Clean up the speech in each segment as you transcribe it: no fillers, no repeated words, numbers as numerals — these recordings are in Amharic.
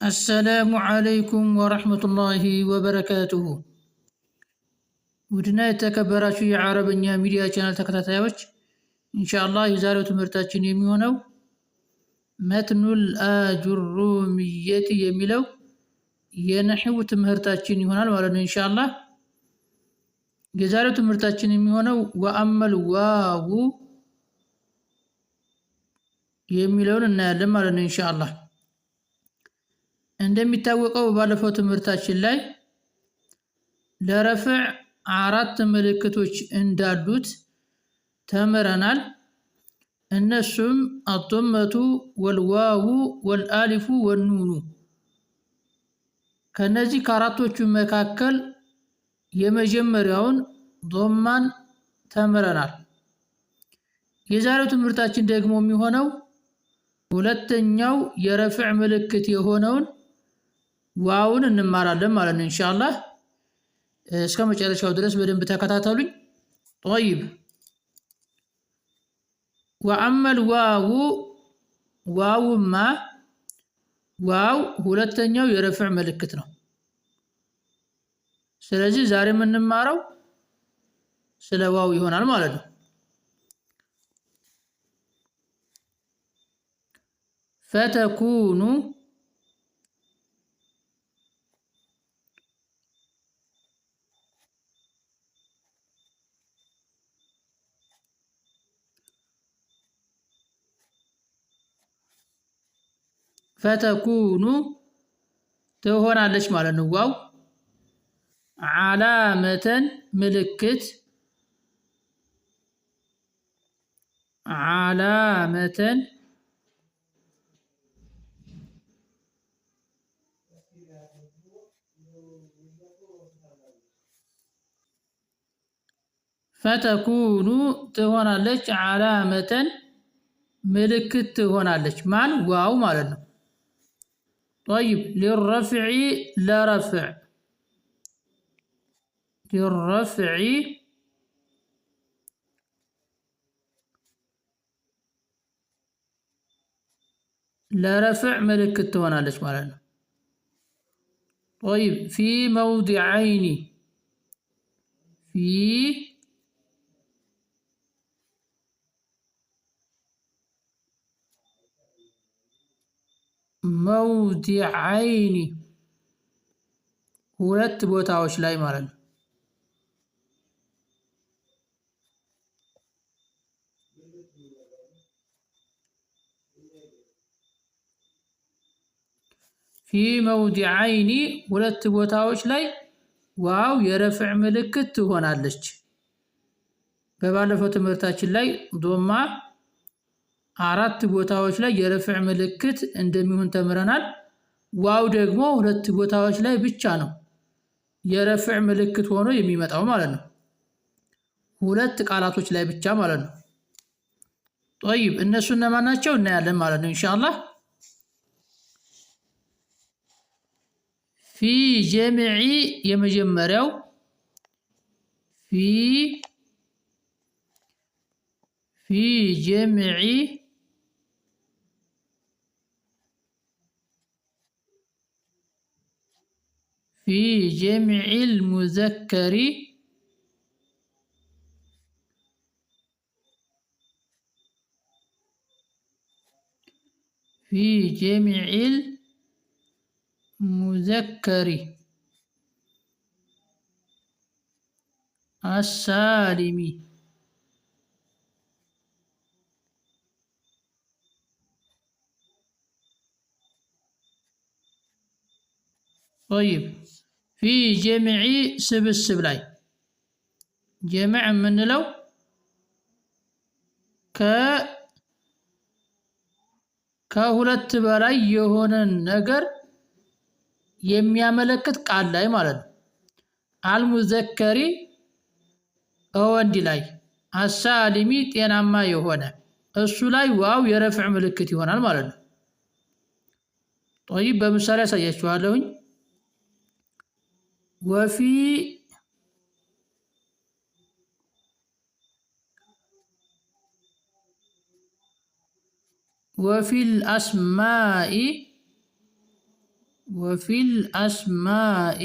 السلام عليكم ورحمة الله وبركاته. ودنا يتكبراتشو يا عربኛ ሚዲያ ቻናል ተከታታዮች ኢንሻአላህ የዛሬው ትምህርታችን የሚሆነው መትኑል አጅሩሚየት የሚለው የነህው ትምህርታችን ይሆናል ማለት ነው። ኢንሻአላህ የዛሬው ትምህርታችን የሚሆነው ወአመል ዋው የሚለውን እናያለን ማለት ነው። ኢንሻአላህ እንደሚታወቀው ባለፈው ትምህርታችን ላይ ለረፍዕ አራት ምልክቶች እንዳሉት ተምረናል። እነሱም አጥመቱ ወልዋው ወልአሊፉ ወኑኑ። ከነዚህ ከአራቶቹ መካከል የመጀመሪያውን ዶማን ተምረናል። የዛሬው ትምህርታችን ደግሞ የሚሆነው ሁለተኛው የረፍዕ ምልክት የሆነውን ዋውን እንማራለን ማለት ነው። ኢንሻአላህ እስከ መጨረሻው ድረስ በደንብ ተከታተሉኝ። طيب وأما الواو ዋው ሁለተኛው የረፍዕ ምልክት ነው። ስለዚህ ዛሬ የምንማረው ስለ ዋው ይሆናል ማለት ነው። فتكون ትሆናለች ማለት ነው። ዋው ዓላመተን ምልክት ዓላመተን فتكون ትሆናለች ዓላመተን ምልክት ትሆናለች ማን ዋው ማለት ነው። طيب للرفع لرفع للرفع لرفع ምልክት ትሆናለች ማለት ነው። طيب في موضعين في موضعين ሁለት ቦታዎች ላይ ማለት ነው። في موضعين ሁለት ቦታዎች ላይ ዋው የረፍዕ ምልክት ትሆናለች። በባለፈው ትምህርታችን ላይ ዶማ አራት ቦታዎች ላይ የረፍዕ ምልክት እንደሚሆን ተምረናል። ዋው ደግሞ ሁለት ቦታዎች ላይ ብቻ ነው የረፍዕ ምልክት ሆኖ የሚመጣው ማለት ነው። ሁለት ቃላቶች ላይ ብቻ ማለት ነው። طيب እነሱ እነማን ናቸው እናያለን ማለት ነው ኢንሻአላህ። في جمع የመጀመሪያው في جمع في جمع المذكر في جمع المذكر السالم. طيب في جمع ስብስብ ላይ ጀምዕ የምንለው ከሁለት በላይ የሆነን ነገር የሚያመለክት ቃል ላይ ማለት ነው። አልሙዘከሪ ወንድ ላይ፣ አሳሊሚ ጤናማ የሆነ እሱ ላይ ዋው የረፍዕ ምልክት ይሆናል ማለት ነው። طيب በምሳሌ ያሳያችኋለሁኝ። وفي الأسماء وفي الأسماء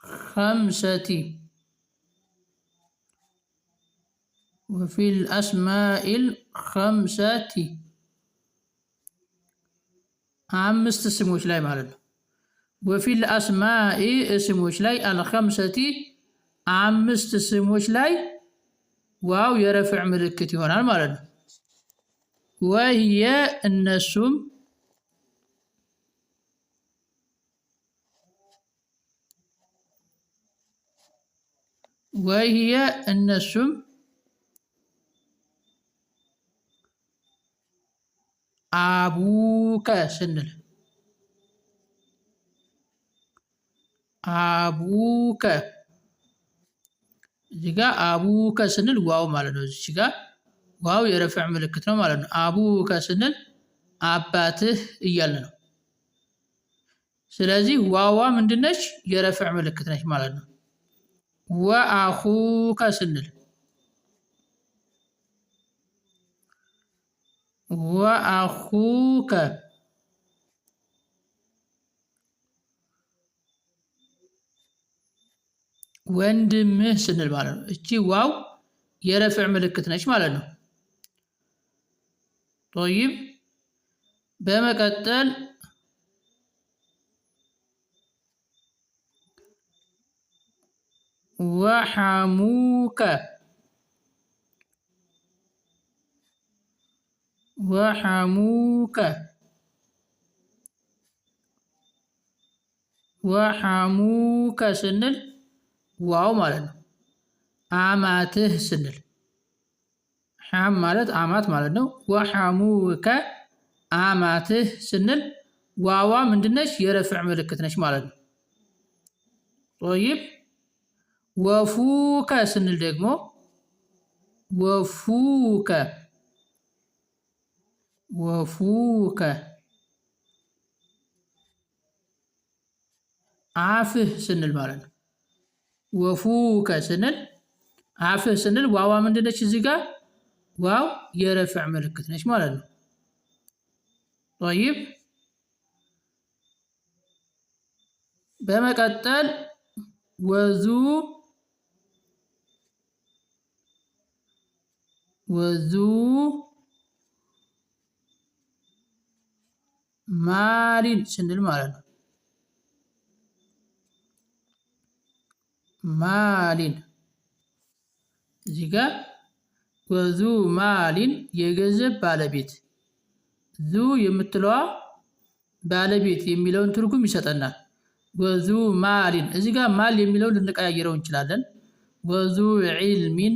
خمسة. وفي الأسماء الخمسة አምስት ስሞች ላይ ማለት ነው። ወፊል አስማኢ ስሞች ላይ አልኸምሰቲ አምስት ስሞች ላይ ዋው የረፍዕ ምልክት ይሆናል ማለት ነው። ወህየ እነሱም አቡከ ስንል አቡከ እዚህ ጋ አቡከ ስንል ዋው ማለት ነው። እዚህ ጋ ዋው የረፍዕ ምልክት ነው ማለት ነው። አቡከ ስንል አባትህ እያልን ነው። ስለዚህ ዋዋ ምንድነች? የረፍዕ ምልክት ነች ማለት ነው። ወአኹከ ስንል ወአኹከ ወንድምህ ስንል ማለት ነው። እቺ ዋው የረፍዕ ምልክት ነች ማለት ነው። ጦይብ በመቀጠል ወሐሙከ ስንል ዋው ማለት ነው። አማትህ ስንል ሐም ማለት አማት ማለት ነው። ወሐሙከ አማትህ ስንል ዋዋ ምንድነች? የረፍዕ ምልክት ነች ማለት ነው። ጦይብ ወፉከ ስንል ደግሞ ወፉከ አፍህ ስንል ማለት ነው። ወፉከ ስንል አፍህ ስንል ዋዋ ምንድነች? እዚህ ጋር ዋው የረፍዕ ምልክት ነች ማለት ነው። ጦይብ በመቀጠል ወዙ ማሊን ስንል ማለት ነው። ማሊን እዚህ ጋር ወዙ ማሊን የገንዘብ ባለቤት ዙ የምትለዋ ባለቤት የሚለውን ትርጉም ይሰጠናል። ወዙ ማሊን እዚህ ጋር ማል የሚለውን ልንቀያየረው እንችላለን። ወዙ ዒልሚን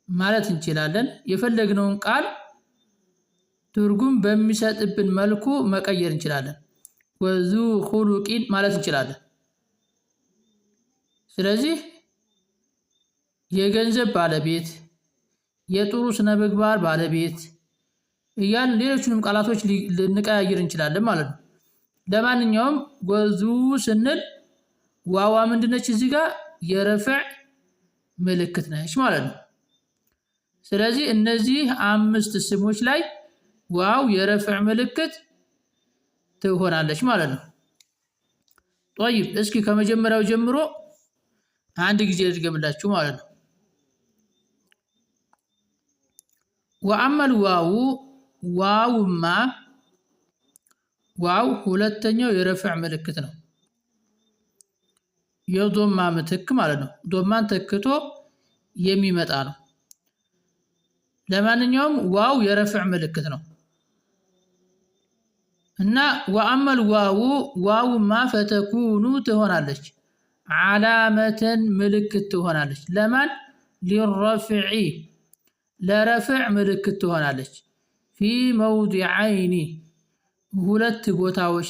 ማለት እንችላለን። የፈለግነውን ቃል ትርጉም በሚሰጥብን መልኩ መቀየር እንችላለን። ወዙ ኹሉቂን ማለት እንችላለን። ስለዚህ የገንዘብ ባለቤት፣ የጥሩ ስነ ምግባር ባለቤት እያልን ሌሎችንም ቃላቶች ልንቀያየር እንችላለን ማለት ነው። ለማንኛውም ወዙ ስንል ዋዋ ምንድነች? እዚህ ጋር የረፍዕ ምልክት ነች ማለት ነው። ስለዚህ እነዚህ አምስት ስሞች ላይ ዋው የረፍዕ ምልክት ትሆናለች ማለት ነው። ጦይብ እስኪ ከመጀመሪያው ጀምሮ አንድ ጊዜ ልድገምላችሁ ማለት ነው። ወአመል ዋው ዋውማ ዋው ሁለተኛው የረፍዕ ምልክት ነው። የዶማ ምትክ ማለት ነው። ዶማን ተክቶ የሚመጣ ነው። ለማንኛውም ዋው የረፍዕ ምልክት ነው እና ወአመል ዋውማ ፈተኩኑ ትሆናለች ዓላመተን ምልክት ትሆናለች። ለማን? ሊረፍዒ ለረፍዕ ምልክት ትሆናለች። ፊ መውዲዐይኒ ሁለት ቦታዎች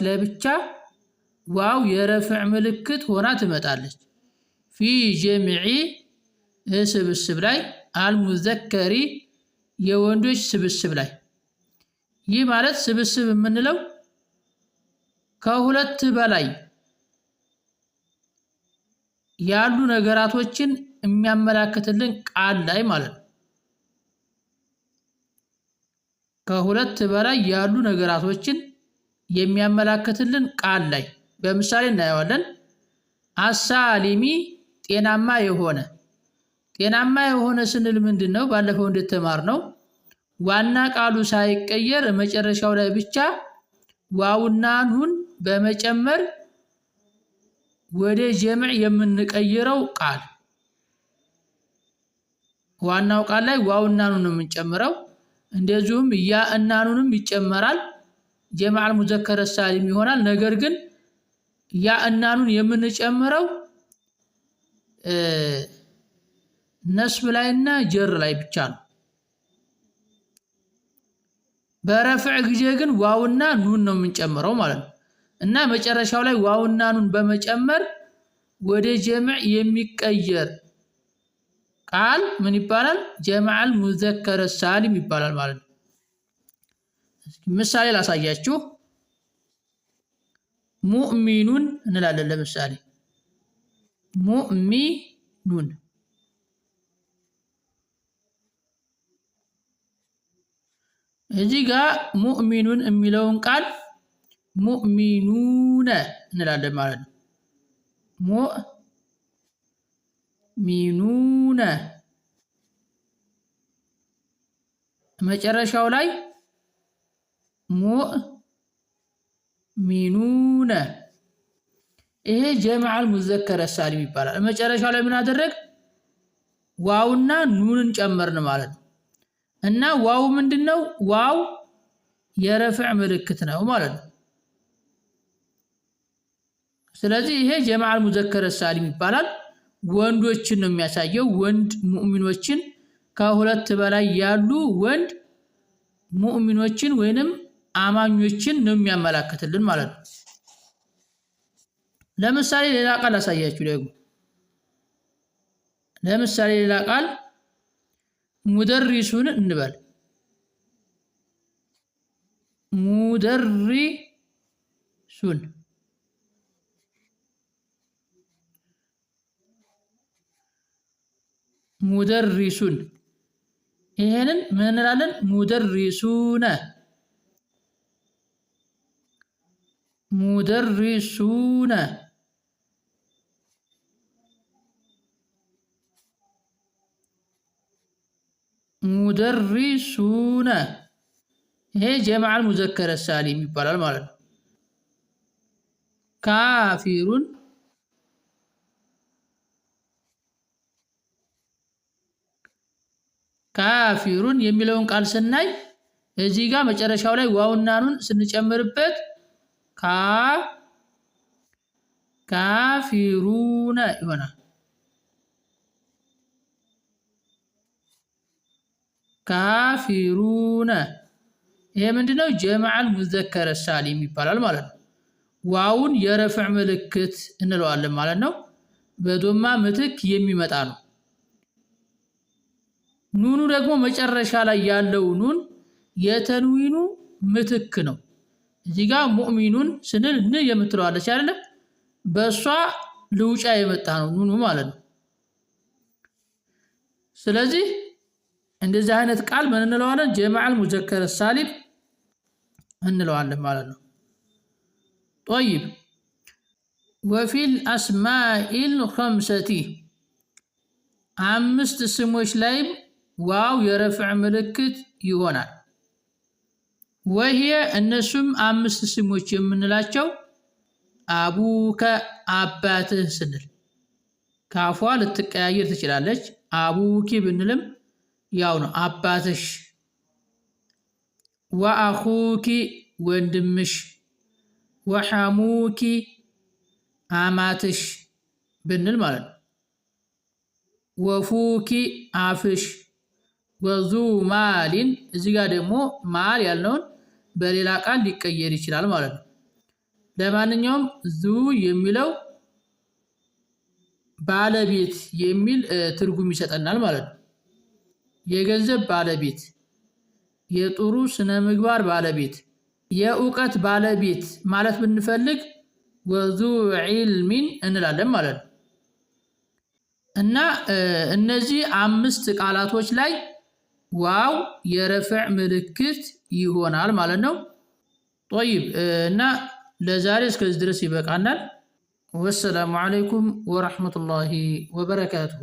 ላይ ብቻ ዋው የረፍዕ ምልክት ሆና ትመጣለች። ፊ ጀምዒ ስብስብ ላይ፣ አልሙዘከሪ የወንዶች ስብስብ ላይ ይህ ማለት ስብስብ የምንለው ከሁለት በላይ ያሉ ነገራቶችን የሚያመላክትልን ቃል ላይ ማለት ነው። ከሁለት በላይ ያሉ ነገራቶችን የሚያመላክትልን ቃል ላይ በምሳሌ እናየዋለን። አሳሊሚ ጤናማ የሆነ። ጤናማ የሆነ ስንል ምንድነው? ባለፈው እንደተማርነው ዋና ቃሉ ሳይቀየር መጨረሻው ላይ ብቻ ዋውና ኑን በመጨመር ወደ ጀምዕ የምንቀይረው ቃል። ዋናው ቃል ላይ ዋውና ኑን ነው የምንጨምረው። እንደዚሁም ያ እና ኑንም ይጨመራል። ጀምዕ አልሙዘከር ሳሊም ይሆናል። ነገር ግን ያ እና ኑን የምንጨምረው ነስብ ላይና ጀር ላይ ብቻ ነው። በረፍዕ ጊዜ ግን ዋውና ኑን ነው የምንጨምረው ማለት ነው። እና መጨረሻው ላይ ዋውና ኑን በመጨመር ወደ ጀምዕ የሚቀየር ቃል ምን ይባላል? ጀምዕ አልሙዘከር ሳሊም ይባላል ማለት ነው። ምሳሌ ላሳያችሁ። ሙእሚኑን እንላለን። ለምሳሌ ሙእሚኑን እዚህ ጋር ሙእሚኑን የሚለውን ቃል ሙእሚኑነ እንላለን ማለት ነው። ሙእሚኑነ መጨረሻው ላይ ሙእሚኑነ ይሄ ጀምዕ አልሙዘከር ሳሊም ይባላል። መጨረሻው ላይ ምን አደረግ? ዋውና ኑንን ጨመርን ማለት ነው። እና ዋው ምንድነው? ዋው የረፍዕ ምልክት ነው ማለት ነው። ስለዚህ ይሄ ጀምዕ አልሙዘከር ሳሊም ይባላል። ወንዶችን ነው የሚያሳየው። ወንድ ሙእሚኖችን ከሁለት በላይ ያሉ ወንድ ሙእሚኖችን ወይንም አማኞችን ነው የሚያመላክትልን ማለት ነው። ለምሳሌ ሌላ ቃል አሳያችሁ ደግሞ። ለምሳሌ ሌላ ቃል ሙደሪሱን እንበል። ሙደሪሱን ሙደሪሱን ይሄንን ምን እንላለን? ሙደሪሱነ ሙደሪሱነ ሙደሪሱነ ይሄ ጀምዕ አልሙዘከር ሳሊም ይባላል ማለት ነው። ካፊሩን ካፊሩን የሚለውን ቃል ስናይ እዚህ ጋር መጨረሻው ላይ ዋውና ኑን ስንጨምርበት ካፊሩነ ይሆናል። ካፊሩነ ይሄ ምንድነው? ጀምዕ አልሙዘከር ሳሊም ይባላል ማለት ነው። ዋውን የረፍዕ ምልክት እንለዋለን ማለት ነው። በዶማ ምትክ የሚመጣ ነው። ኑኑ ደግሞ መጨረሻ ላይ ያለው ኑን የተንዊኑ ምትክ ነው። እዚህ ጋር ሙእሚኑን ስንል ን የምትለዋለች አይደለ? በእሷ ልውጫ የመጣ ነው ኑኑ ማለት ነው። ስለዚህ እንደዚህ አይነት ቃል ምን እንለዋለን? ጀምዕ አልሙዘከር ሳሊም እንለዋለን ማለት ነው። ጠይብ ወፊል አስማኢል ኸምሰቲ አምስት ስሞች ላይም ዋው የረፍዕ ምልክት ይሆናል። ወህየ እነሱም አምስት ስሞች የምንላቸው አቡከ አባትህ ስንል ካፏ ልትቀያየር ትችላለች። አቡኪ ብንልም ያው ነው አባትሽ። ወአኹኪ ወንድምሽ፣ ወሐሙኪ አማትሽ ብንል ማለት ነው። ወፉኪ አፍሽ፣ ወዙ ማሊን እዚህ ጋር ደግሞ ማል ያልነውን በሌላ ቃል ሊቀየር ይችላል ማለት ነው። ለማንኛውም ዙ የሚለው ባለቤት የሚል ትርጉም ይሰጠናል ማለት ነው። የገንዘብ ባለቤት፣ የጥሩ ስነ ምግባር ባለቤት የእውቀት ባለቤት ማለት ብንፈልግ ወዙ ዒልሚን እንላለን ማለት ነው። እና እነዚህ 5 ቃላቶች ላይ ዋው የረፍዕ ምልክት ይሆናል ማለት ነው። طيب እና ለዛሬ እስከዚህ ድረስ ይበቃናል። ወሰላሙ አለይኩም ወራህመቱላሂ ወበረካቱሁ።